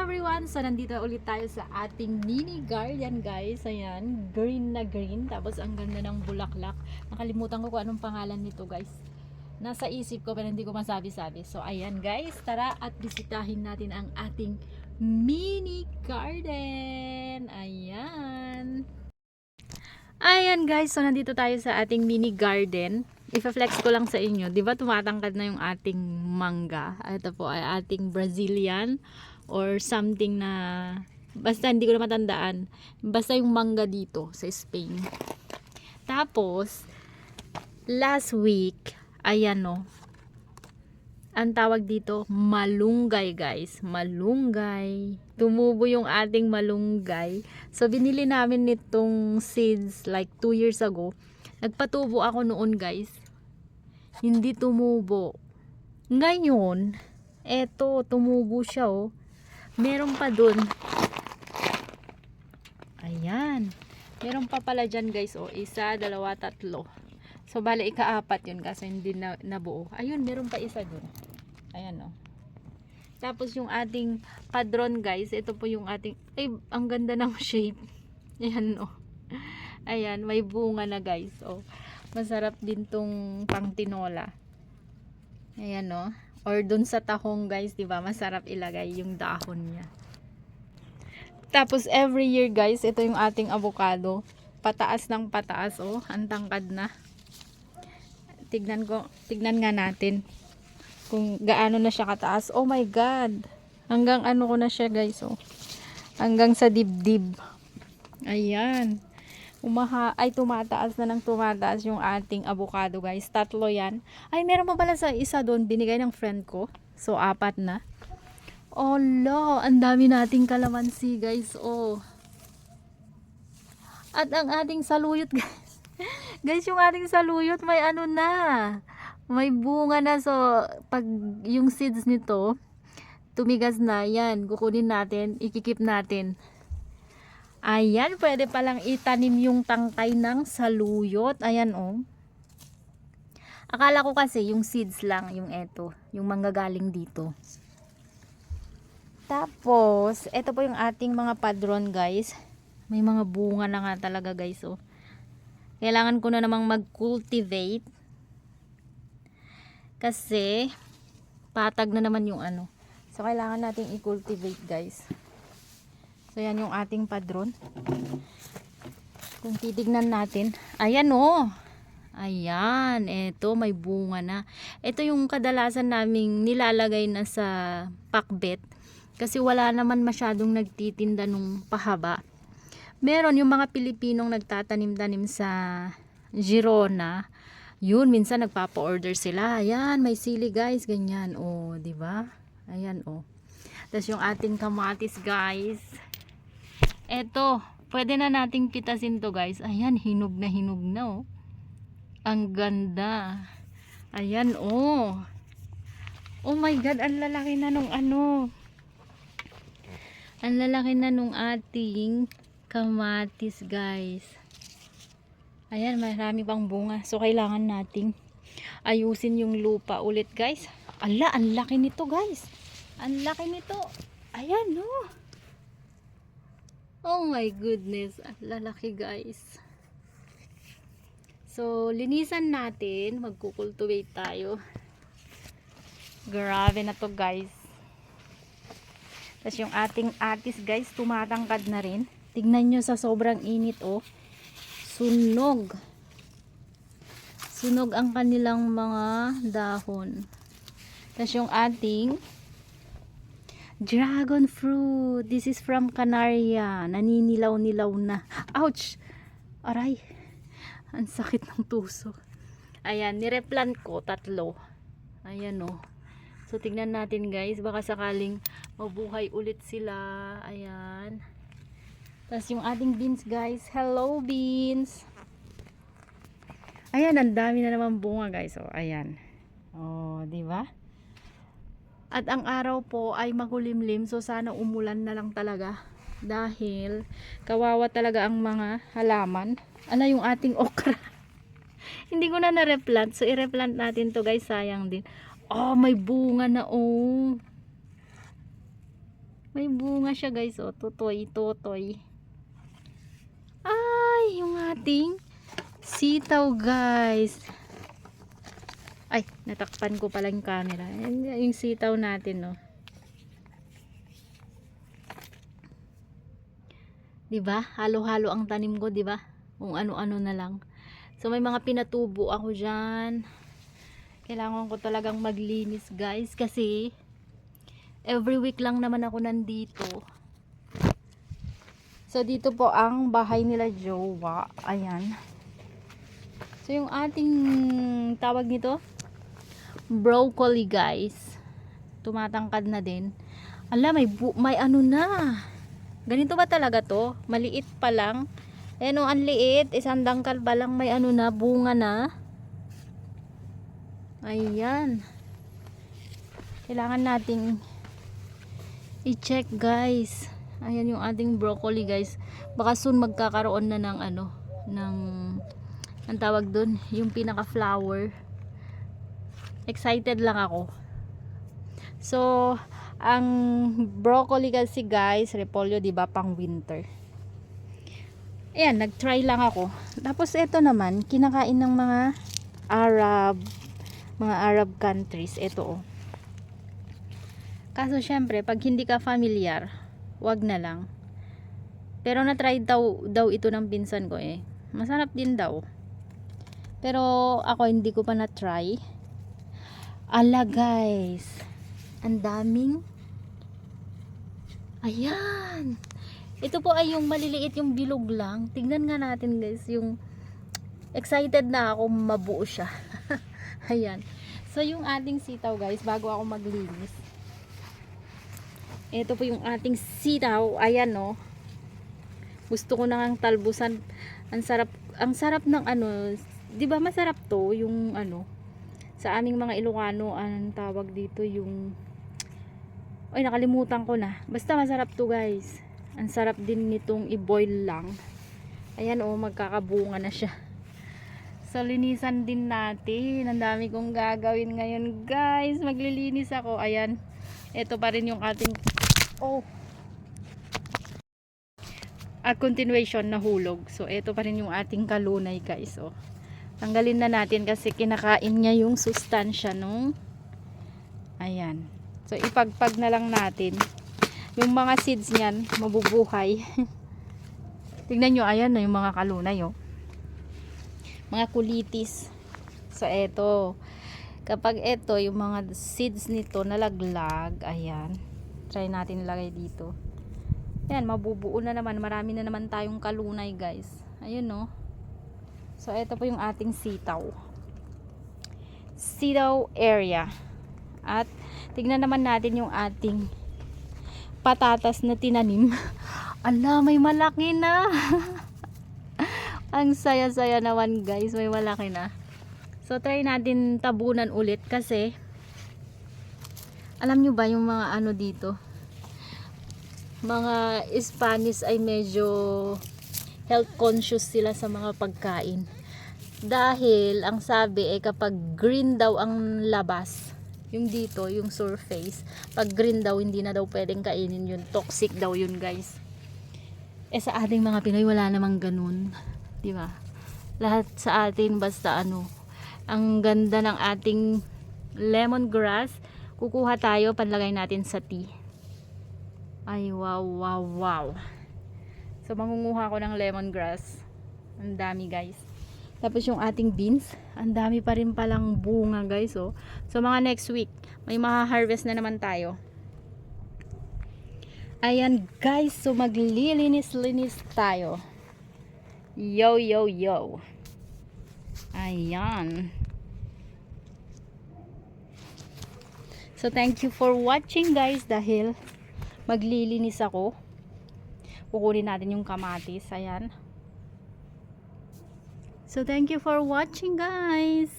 everyone! So, nandito ulit tayo sa ating mini garden, guys. Ayan, green na green. Tapos, ang ganda ng bulaklak. Nakalimutan ko kung anong pangalan nito, guys. Nasa isip ko, pero hindi ko masabi-sabi. So, ayan, guys. Tara at bisitahin natin ang ating mini garden. Ayan. Ayan, guys. So, nandito tayo sa ating mini garden. Ipa-flex ko lang sa inyo. Di ba tumatangkad na yung ating mangga? Ito po ay ating Brazilian or something na basta hindi ko na matandaan. Basta yung mangga dito sa Spain. Tapos, last week, ayan no. Ang tawag dito, malunggay, guys. Malunggay. Tumubo yung ating malunggay. So, binili namin nitong seeds like 2 years ago. Nagpatubo ako noon, guys. Hindi tumubo. Ngayon, eto, tumubo siya, oh. Meron pa dun. Ayan. Meron pa pala dyan, guys, oh. 1, 2, 3. So, bale, ika-4 yun kasi hindi nabuo. Ayun, meron pa isa dun. Ayan, oh. Tapos, yung ating padron, guys, ito po yung ating, ay, ang ganda ng shape. Ayan, oh. Ayan, may bunga na, guys, oh. Masarap din tong pang tinola. Ayan, no. Or dun sa tahong, guys, 'di ba? Masarap ilagay yung dahon niya. Tapos every year, guys, ito yung ating avocado. Pataas ng pataas, oh. Ang tangkad na. Tignan nga natin kung gaano na siya kataas. Oh my God. Hanggang ano ko na siya, guys, oh. Hanggang sa dibdib. Ayan. Tumataas na ng tumataas yung ating avocado, guys. 3 yan. Ay, meron pa pala sa isa doon, binigay ng friend ko. So, 4 na. Oh, lo, ang dami nating kalamansi, guys. Oh. At ang ating saluyot, guys. Guys, yung ating saluyot, may ano na. May bunga na. So, pag yung seeds nito, tumigas na, yan. Kukunin natin, ikikip natin. Ayan, pwede palang itanim yung tangkay ng saluyot. Ayan, oh. Akala ko kasi yung seeds lang, yung eto, yung manggagaling dito. Tapos, eto po yung ating mga padron, guys. May mga bunga na nga talaga, guys, oh. Kailangan ko na namang mag-cultivate. Kasi, patag na naman yung ano. So, kailangan nating i-cultivate, guys. So, yan yung ating padron. Kung titignan natin. Ayan, oh. Ayan. Ito, may bunga na. Ito yung kadalasan naming nilalagay na sa pakbet. Kasi wala naman masyadong nagtitinda nung pahaba. Meron yung mga Pilipinong nagtatanim-tanim sa Girona. Yun, minsan nagpapa-order sila. Ayan, may sili, guys. Ganyan. Oh, di ba? Ayan, oh. Tapos yung ating kamatis, guys. Eto, pwede na nating pitasin to, guys. Ayan, hinog na, oh. Ang ganda. Ayan, oh. Oh my God, ang lalaki na nung ano. Ang lalaki na nung ating kamatis, guys. Ayan, marami pang bunga. So, kailangan nating ayusin yung lupa ulit, guys. Ala, ang laki nito, guys. Ang laki nito. Ayan, oh. Oh my goodness, lalaki, guys. So, linisan natin, magkukultivate tayo. Grabe na to, guys. Tapos yung ating atis, guys, tumatangkad na rin. Tignan nyo sa sobrang init, oh. Sunog. Sunog ang kanilang mga dahon. Tapos yung ating dragon fruit. This is from Canaria. Naninilaw-nilaw na. Ouch! Aray. Ang sakit ng tuso. Ayan, nireplant ko 3. Ayan, oh. So, tignan natin, guys. Baka sakaling mabuhay ulit sila. Ayan. Tapos yung ating beans, guys. Hello, beans! Ayan, ang dami na naman bunga, guys. Oh, ayan. Oh, di ba? At ang araw po ay makulimlim, so sana umulan na lang talaga dahil kawawa talaga ang mga halaman. Ano yung ating okra? Hindi ko na na-replant, so i-replant natin to, guys, sayang din. Oh, may bunga na, oh. May bunga siya guys, oh, totoy, totoy. Ay, yung ating sitaw guys. Ay, natakpan ko pala yung camera. Ayan, yung sitaw natin, oh. Diba? Halo-halo ang tanim ko, diba? Kung ano-ano na lang. So, may mga pinatubo ako dyan. Kailangan ko talagang maglinis, guys. Kasi, every week lang naman ako nandito. So, dito po ang bahay nila jowa. Ayan. So, yung ating tawag nito, broccoli, guys. Tumatangkad na din. Ala, may ano na. Ganito ba talaga to? Maliit pa lang. Ayan o, ang liit. Isang dangkal pa lang, may ano na, bunga na. Ayan. Kailangan nating i-check, guys. Ayan yung ating broccoli, guys. Baka soon magkakaroon na ng ano, ang tawag dun, yung pinaka flower. Excited lang ako. So, ang broccoli kasi guys, repolyo, diba, pang winter. Ayan, nag-try lang ako. Tapos ito naman, kinakain ng mga Arab countries. Ito, oh. Kaso syempre, pag hindi ka familiar, wag na lang. Pero na-try daw ito ng pinsan ko, eh. Masarap din daw. Pero ako hindi ko pa na-try. Ala guys, ang daming. Ayan. Ito po ay yung maliliit, yung bilog lang. Tignan nga natin guys, yung excited na ako mabuo siya. Ayan. So yung ating sitaw guys, bago ako maglinis. Ito po yung ating sitaw. Ayan, no. Gusto ko nang talbusan. Ang sarap ng ano, 'di ba masarap to yung ano sa aming mga Ilocano, ang tawag dito yung, ay nakalimutan ko na, basta masarap to guys. Ang sarap din nitong i-boil lang. Ayan, oh, magkakabunga na siya. So linisan din natin. Ang dami kong gagawin ngayon guys, maglilinis ako. Ayan, ito pa rin yung ating continuation na hulog. So ito pa rin yung ating kalunay guys, oh. Tanggalin na natin kasi kinakain niya yung sustansya nung, ayan. So ipagpag na lang natin yung mga seeds niyan, mabubuhay. Tingnan nyo, ayan na yung mga kalunay, oh. Mga kulitis. So eto, kapag eto yung mga seeds nito nalaglag, ayan, try natin ilagay dito. Ayan, mabubuo na naman, marami na naman tayong kalunay guys. Ayun, no. So ito po yung ating sitaw area. At tignan naman natin yung ating patatas na tinanim. Ala, may malaki na. Ang saya-saya naman guys, may malaki na. So try natin tabunan ulit kasi alam nyo ba yung mga ano dito, mga Spanish ay medyo health conscious sila sa mga pagkain. Dahil ang sabi ay kapag green daw ang labas, yung dito, yung surface, pag green daw hindi na daw pwedeng kainin yun, toxic daw yun guys. Eh sa ating mga Pinoy wala namang ganun, di ba? Lahat sa atin basta ano, ang ganda ng ating lemongrass, kukuha tayo, panlagay natin sa tea. Ay wow, wow, wow. So mangunguha ko ng lemongrass. Ang dami guys. Tapos yung ating beans, ang dami pa rin palang bunga guys, oh. So mga next week, may maha-harvest na naman tayo. Ayan guys, so maglilinis-linis tayo. Yo, yo, yo. Ayan. So thank you for watching guys, dahil maglilinis ako. Kukunin natin yung kamatis. Ayan. So thank you for watching guys.